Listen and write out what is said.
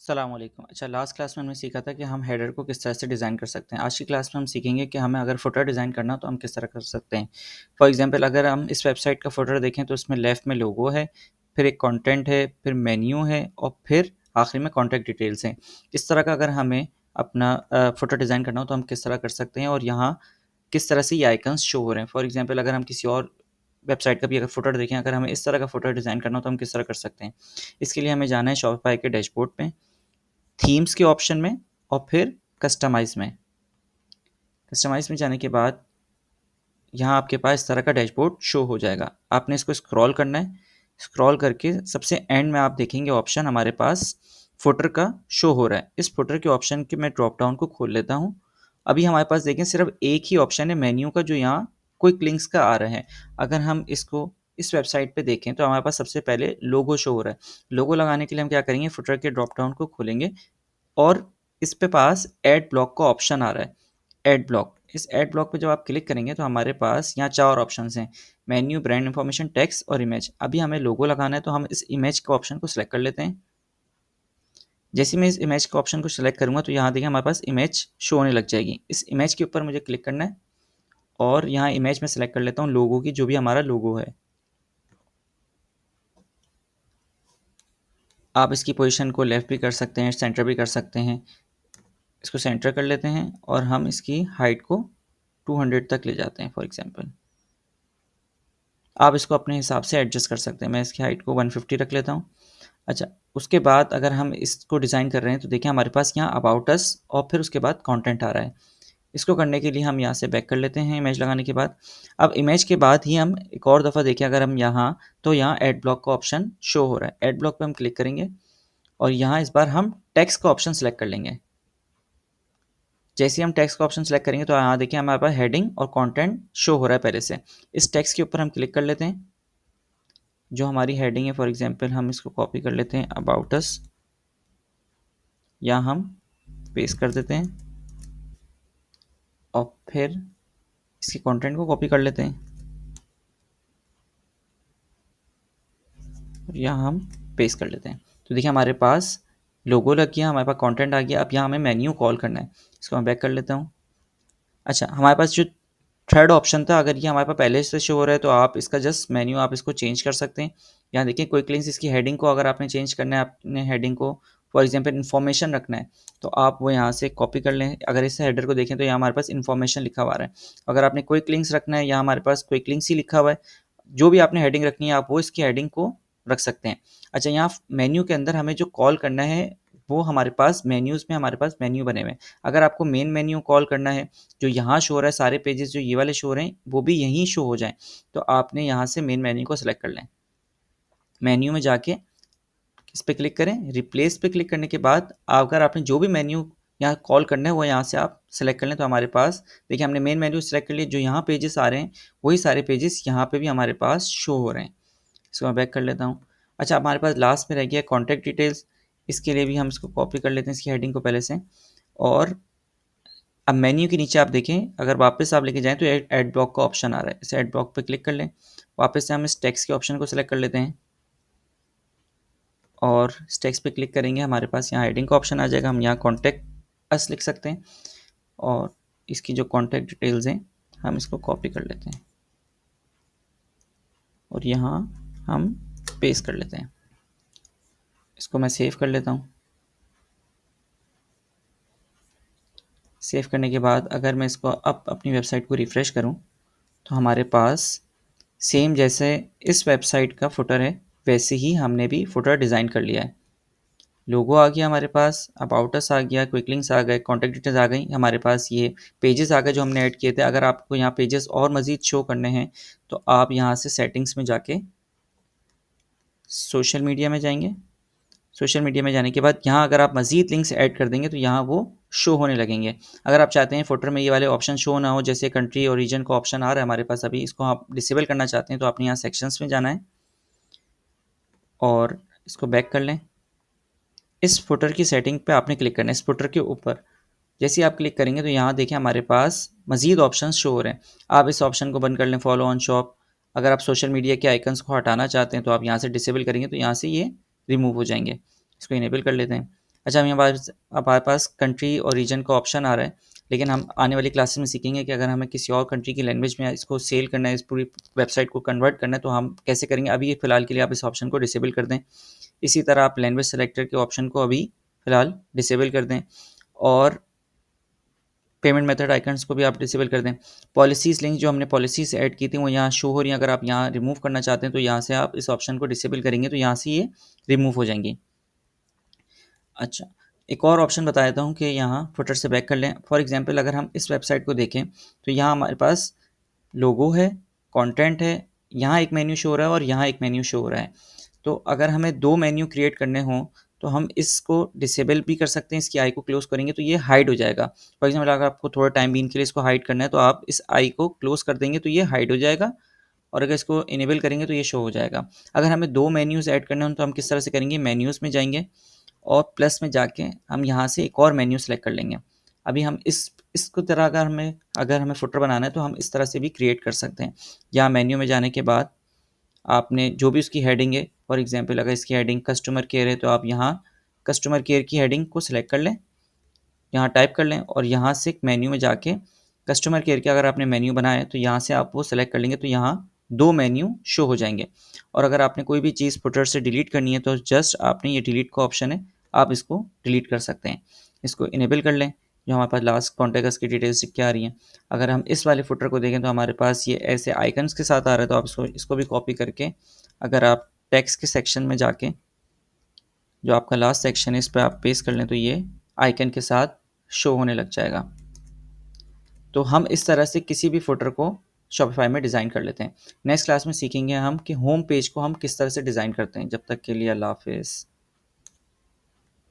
सलामुअलैकुम। अच्छा, last class में हमने सीखा था कि हम हेडर को किस तरह से डिज़ाइन कर सकते हैं। आज की क्लास में हम सीखेंगे कि हमें अगर फुटर डिज़ाइन करना हो तो हम किस तरह कर सकते हैं। फॉर एग्जांपल अगर हम इस वेबसाइट का फुटर देखें तो उसमें लेफ़्ट में लोगो है, फिर एक कंटेंट है, फिर मेन्यू है और फिर आखिर में कॉन्टैक्ट डिटेल्स हैं। इस तरह का अगर हमें अपना फुटर डिज़ाइन करना हो तो हम किस तरह कर सकते हैं और यहाँ किस तरह से ये आइकन्स शो हो रहे हैं। फॉर एग्जांपल अगर हम किसी और वेबसाइट का भी अगर फुटर देखें, अगर हमें इस तरह का फुटर डिज़ाइन करना हो तो हम किस तरह कर सकते हैं। इसके लिए हमें जाना है शॉपिफाई के डैशबोर्ड पे, थीम्स के ऑप्शन में और फिर कस्टमाइज़ में। कस्टमाइज़ में जाने के बाद यहाँ आपके पास इस तरह का डैशबोर्ड शो हो जाएगा। आपने इसको स्क्रॉल करना है। स्क्रॉल करके सबसे एंड में आप देखेंगे ऑप्शन हमारे पास फुटर का शो हो रहा है। इस फुटर के ऑप्शन के मैं ड्रॉप डाउन को खोल लेता हूँ। अभी हमारे पास देखें सिर्फ एक ही ऑप्शन है मेन्यू का, जो यहाँ क्विक लिंक्स का आ रहा है। अगर हम इसको इस वेबसाइट पे देखें तो हमारे पास सबसे पहले लोगो शो हो रहा है। लोगो लगाने के लिए हम क्या करेंगे, फुटर के ड्रॉप डाउन को खोलेंगे और इस पे पास ऐड ब्लॉक का ऑप्शन आ रहा है। ऐड ब्लॉक, इस ऐड ब्लॉक पे जब आप क्लिक करेंगे तो हमारे पास यहाँ 4 ऑप्शंस हैं, मेन्यू, ब्रांड इन्फॉर्मेशन, टेक्स्ट और इमेज। अभी हमें लोगो लगाना है तो हम इस इमेज के ऑप्शन को सिलेक्ट कर लेते हैं। जैसे मैं इस इमेज के ऑप्शन को सिलेक्ट करूँगा तो यहाँ देखिए हमारे पास इमेज शो होने लग जाएगी। इस इमेज के ऊपर मुझे क्लिक करना है और यहाँ इमेज में सिलेक्ट कर लेता हूँ लोगो की, जो भी हमारा लोगो है। आप इसकी पोजीशन को लेफ़्ट भी कर सकते हैं, सेंटर भी कर सकते हैं। इसको सेंटर कर लेते हैं और हम इसकी हाइट को 200 तक ले जाते हैं फॉर एग्जांपल। आप इसको अपने हिसाब से एडजस्ट कर सकते हैं। मैं इसकी हाइट को 150 रख लेता हूँ। अच्छा, उसके बाद अगर हम इसको डिज़ाइन कर रहे हैं तो देखिए हमारे पास यहाँ अबाउट अस और फिर उसके बाद कंटेंट आ रहा है। इसको करने के लिए हम यहाँ से बैक कर लेते हैं इमेज लगाने के बाद। अब इमेज के बाद ही हम एक और दफ़ा देखें अगर हम यहाँ, तो यहाँ एड ब्लॉक का ऑप्शन शो हो रहा है। एड ब्लॉक पे हम क्लिक करेंगे और यहाँ इस बार हम टेक्स्ट का ऑप्शन सेलेक्ट कर लेंगे। जैसे ही हम टेक्स्ट का ऑप्शन सेलेक्ट करेंगे तो यहाँ देखिए हमारे पास हेडिंग और कंटेंट शो हो रहा है पहले से। इस टेक्स्ट के ऊपर हम क्लिक कर लेते हैं। जो हमारी हेडिंग है फॉर एग्जांपल हम इसको कॉपी कर लेते हैं, अबाउट अस, या हम पेस्ट कर देते हैं और फिर इसके कंटेंट को कॉपी कर लेते हैं और यहाँ हम पेस्ट कर लेते हैं। तो देखिए हमारे पास लोगो लग गया, हमारे पास कंटेंट आ गया। अब यहाँ हमें मेन्यू कॉल करना है। इसको मैं बैक कर लेता हूँ। अच्छा, हमारे पास जो थर्ड ऑप्शन था, अगर ये हमारे पास पहले से शो हो रहा है तो आप इसका जस्ट मेन्यू आप इसको चेंज कर सकते हैं। यहाँ देखिए क्विक लिंक्स, इसकी हेडिंग को अगर आपने चेंज करना है, आपने हेडिंग को फॉर एग्जांपल इन्फॉर्मेशन रखना है तो आप वो यहाँ से कॉपी कर लें। अगर इस हेडर को देखें तो यहाँ हमारे पास इन्फॉर्मेशन लिखा हुआ है। अगर आपने क्विक लिंक्स रखना है, यहाँ हमारे पास क्विक लिंक्स ही लिखा हुआ है। जो भी आपने हेडिंग रखनी है आप वो इसकी हेडिंग को रख सकते हैं। अच्छा, यहाँ मेन्यू के अंदर हमें जो कॉल करना है वो हमारे पास मेन्यूज़ में हमारे पास मेन्यू बने हुए हैं। अगर आपको मेन मेन्यू कॉल करना है, जो यहाँ शो हो रहा है, सारे पेजेस जो ये वाले शो हो रहे हैं वो भी यहीं शो हो जाएं, तो आपने यहाँ से मेन मेन्यू को सिलेक्ट कर लें। मेन्यू में जाके इस पे क्लिक करें, रिप्लेस पे क्लिक करने के बाद अगर आपने जो भी मेन्यू यहाँ कॉल करना है वो यहाँ से आप सेलेक्ट कर लें। तो हमारे पास देखिए हमने मेन मेन्यू सेलेक्ट कर लिया। जो यहाँ पेजेस आ रहे हैं वही सारे पेजेस यहाँ पे भी हमारे पास शो हो रहे हैं। इसको मैं बैक कर लेता हूँ। अच्छा, हमारे पास लास्ट में रह गया कॉन्टैक्ट डिटेल्स। इसके लिए भी हम इसको कॉपी कर लेते हैं, इसकी हेडिंग को पहले से। और अब मेन्यू के नीचे आप देखें, अगर वापस आप लेके जाएँ तो ऐड ब्लॉक का ऑप्शन आ रहा है। इस ऐड ब्लॉक पे क्लिक कर लें। वापस से हम इस टेक्स्ट के ऑप्शन को सिलेक्ट कर लेते हैं और इस टेक्स्ट पे क्लिक करेंगे, हमारे पास यहाँ हेडिंग का ऑप्शन आ जाएगा। हम यहाँ कॉन्टैक्ट अस लिख सकते हैं और इसकी जो कॉन्टैक्ट डिटेल्स हैं हम इसको कॉपी कर लेते हैं और यहाँ हम पेस्ट कर लेते हैं। इसको मैं सेव कर लेता हूँ। सेव करने के बाद अगर मैं इसको अब अपनी वेबसाइट को रिफ़्रेश करूँ तो हमारे पास सेम जैसे इस वेबसाइट का फुटर है वैसे ही हमने भी फुटर डिज़ाइन कर लिया है। लोगो आ गया हमारे पास, अबाउट अस आ गया, क्विक लिंक्स आ गए, कॉन्टैक्ट डिटेल्स आ गई, हमारे पास ये पेजेस आ गए जो हमने ऐड किए थे। अगर आपको यहाँ पेजेस और मज़ीद शो करने हैं तो आप यहाँ से सेटिंग्स में जाके सोशल मीडिया में जाएंगे। सोशल मीडिया में जाने के बाद यहाँ अगर आप मज़ीद लिंक्स ऐड कर देंगे तो यहाँ वो शो होने लगेंगे। अगर आप चाहते हैं फुटर में ये वाले ऑप्शन शो ना हो, जैसे कंट्री और रीजन का ऑप्शन आ रहा है हमारे पास अभी, इसको आप डिसेबल करना चाहते हैं तो आपने यहाँ सेक्शंस में जाना है और इसको बैक कर लें। इस फुटर की सेटिंग पे आपने क्लिक करना है, इस फुटर के ऊपर। जैसे ही आप क्लिक करेंगे तो यहाँ देखिए हमारे पास मज़ीद ऑप्शन शो हो रहे हैं। आप इस ऑप्शन को बंद कर लें, फॉलो ऑन शॉप। अगर आप सोशल मीडिया के आइकन्स को हटाना चाहते हैं तो आप यहाँ से डिसेबल करेंगे तो यहाँ से ये रिमूव हो जाएंगे। इसको इनेबल कर लेते हैं। अच्छा, हमारे पास कंट्री और रीजन का ऑप्शन आ रहा है, लेकिन हम आने वाली क्लासेस में सीखेंगे कि अगर हमें किसी और कंट्री की लैंग्वेज में इसको सेल करना है, इस पूरी वेबसाइट को कन्वर्ट करना है, तो हम कैसे करेंगे। अभी फ़िलहाल के लिए आप इस ऑप्शन को डिसेबल कर दें। इसी तरह आप लैंग्वेज सेलेक्टर के ऑप्शन को अभी फ़िलहाल डिसेबल कर दें, और पेमेंट मेथड आइकन्स को भी आप डिसेबल कर दें। पॉलिसीज़ लिंक जो हमने पॉलिसीज़ ऐड की थी वो यहाँ शो हो रही हैं। अगर आप यहाँ रिमूव करना चाहते हैं तो यहाँ से आप इस ऑप्शन को डिसेबल करेंगे तो यहाँ से ये रिमूव हो जाएंगी। अच्छा, एक और ऑप्शन बता देता हूँ कि यहाँ फुटर से बैक कर लें। फॉर एग्जांपल अगर हम इस वेबसाइट को देखें तो यहाँ हमारे पास लोगो है, कंटेंट है, यहाँ एक मेन्यू शो हो रहा है और यहाँ एक मेन्यू शो हो रहा है। तो अगर हमें 2 मेन्यू क्रिएट करने हों तो हम इसको डिसेबल भी कर सकते हैं। इसकी आई को क्लोज़ करेंगे तो ये हाइड हो जाएगा। फॉर एग्जांपल अगर आपको थोड़ा टाइम बीइंग के लिए इसको हाइड करना है तो आप इस आई को क्लोज़ कर देंगे तो ये हाइड हो जाएगा, और अगर इसको इनेबल करेंगे तो ये शो हो जाएगा। अगर हमें 2 मेन्यूज़ ऐड करने हों तो हम किस तरह से करेंगे, मेन्यूज़ में जाएंगे और प्लस में जाके हम यहाँ से एक और मेन्यू सेलेक्ट कर लेंगे। अभी हम इसको तरह अगर हमें फुटर बनाना है तो हम इस तरह से भी क्रिएट कर सकते हैं। यहाँ मेन्यू में जाने के बाद आपने जो भी उसकी हेडिंग है, फॉर एग्जांपल अगर इसकी हेडिंग कस्टमर केयर है तो आप यहाँ कस्टमर केयर की हेडिंग को सिलेक्ट कर लें, यहाँ टाइप कर लें और यहाँ से मेन्यू में जाके कस्टमर केयर के अगर आपने मेन्यू बनाया है तो यहाँ से आप वो सेलेक्ट कर लेंगे तो यहाँ 2 मेन्यू शो हो जाएंगे। और अगर आपने कोई भी चीज़ फुटर से डिलीट करनी है तो जस्ट आपने ये डिलीट का ऑप्शन है, आप इसको डिलीट कर सकते हैं। इसको इनेबल कर लें। जो हमारे पास लास्ट कॉन्टैक्ट्स की डिटेल्स क्या आ रही हैं। अगर हम इस वाले फुटर को देखें तो हमारे पास ये ऐसे आइकन्स के साथ आ रहा है, तो आप इसको भी कॉपी करके अगर आप टेक्स्ट के सेक्शन में जाके जो आपका लास्ट सेक्शन है इस पर आप पेस्ट कर लें तो ये आइकन के साथ शो होने लग जाएगा। तो हम इस तरह से किसी भी फुटर को शॉपिफाई में डिज़ाइन कर लेते हैं। नेक्स्ट क्लास में सीखेंगे हम कि होम पेज को हम किस तरह से डिज़ाइन करते हैं। जब तक के लिए अल्लाह हाफिज़।